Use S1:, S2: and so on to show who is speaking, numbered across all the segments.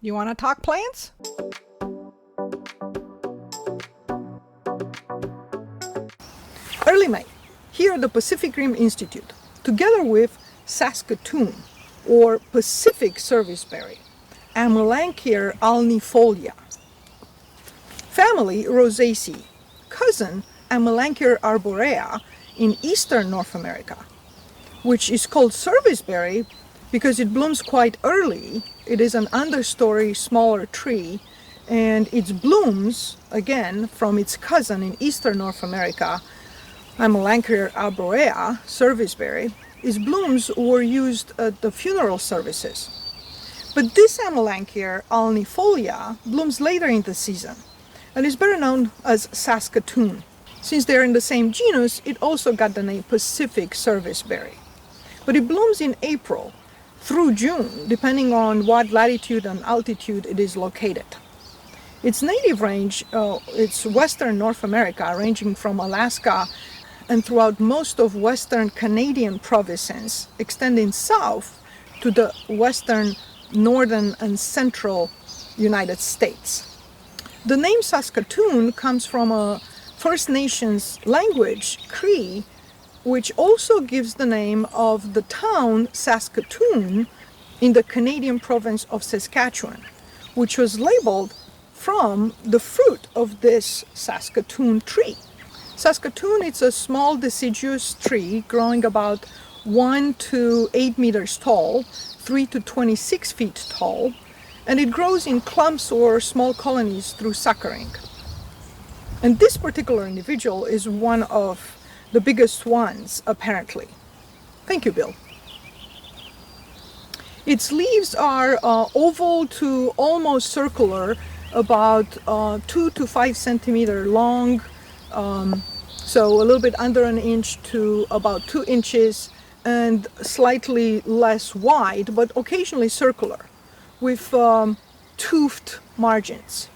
S1: You want to talk plants? Early May, here at the Pacific Rim Institute, together with Saskatoon, or Pacific serviceberry, Amelanchier alnifolia. Family Rosaceae, cousin Amelanchier arborea in eastern North America, which is called serviceberry because it blooms quite early. It is an understory, smaller tree, and its blooms, again, from its cousin in eastern North America, Amelanchier arborea, serviceberry, its blooms were used at the funeral services. But this Amelanchier alnifolia blooms later in the season and is better known as saskatoon. Since they're in the same genus, it also got the name Pacific serviceberry. But it blooms in April through June, depending on what latitude and altitude it is located. Its native range, it's western North America, ranging from Alaska and throughout most of western Canadian provinces, extending south to the western, northern, and central United States. The name Saskatoon comes from a First Nations language, Cree, which also gives the name of the town Saskatoon in the Canadian province of Saskatchewan, which was labeled from the fruit of this Saskatoon tree. Saskatoon is a small deciduous tree growing about 1 to 8 meters tall, 3 to 26 feet tall, and it grows in clumps or small colonies through suckering. And this particular individual is one of the biggest ones, apparently. Thank you, Bill. Its leaves are oval to almost circular, about 2 to 5 centimeter long, so a little bit under an inch to about 2 inches, and slightly less wide, but occasionally circular, with toothed margins.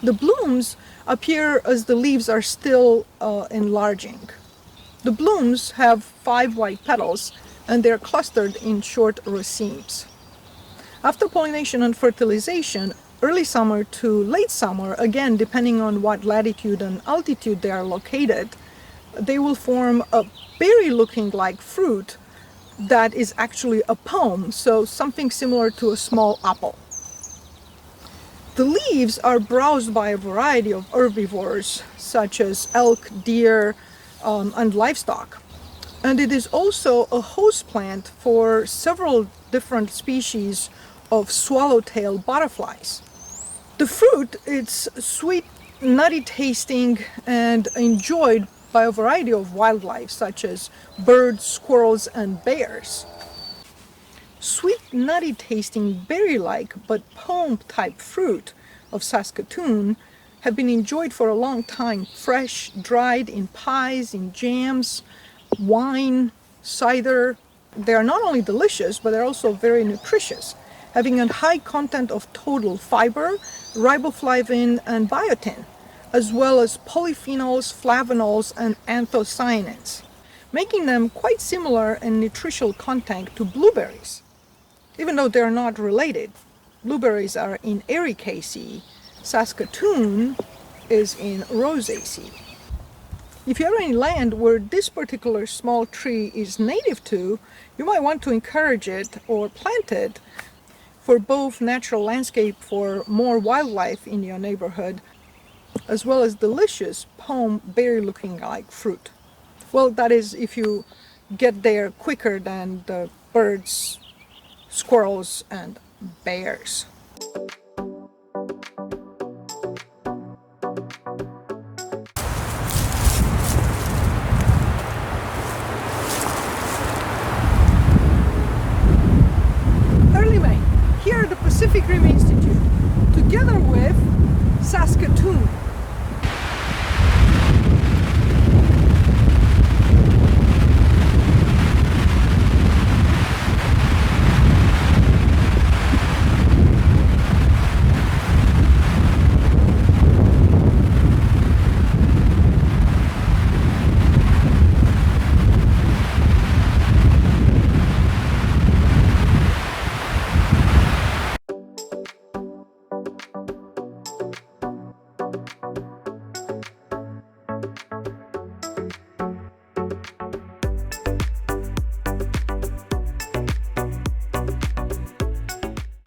S1: The blooms appear as the leaves are still enlarging. The blooms have 5 white petals, and they're clustered in short racemes. After pollination and fertilization, early summer to late summer, again depending on what latitude and altitude they are located, they will form a berry looking like fruit that is actually a pome, so something similar to a small apple. The leaves are browsed by a variety of herbivores such as elk, deer, and livestock. And it is also a host plant for several different species of swallowtail butterflies. The fruit is sweet, nutty tasting, and enjoyed by a variety of wildlife such as birds, squirrels, and bears. Sweet, nutty tasting, berry-like but pome-type fruit of Saskatoon have been enjoyed for a long time, fresh, dried, in pies, in jams, wine, cider. They are not only delicious, but they're also very nutritious, having a high content of total fiber, riboflavin, and biotin, as well as polyphenols, flavonols, and anthocyanins, making them quite similar in nutritional content to blueberries. Even though they're not related, blueberries are in Ericaceae, Saskatoon is in Rosaceae. If you have any land where this particular small tree is native to, you might want to encourage it or plant it for both natural landscape for more wildlife in your neighborhood, as well as delicious pome berry looking like fruit. Well, that is if you get there quicker than the birds, squirrels, and bears. Early May, here at the Pacific Rim Institute, together with Saskatoon.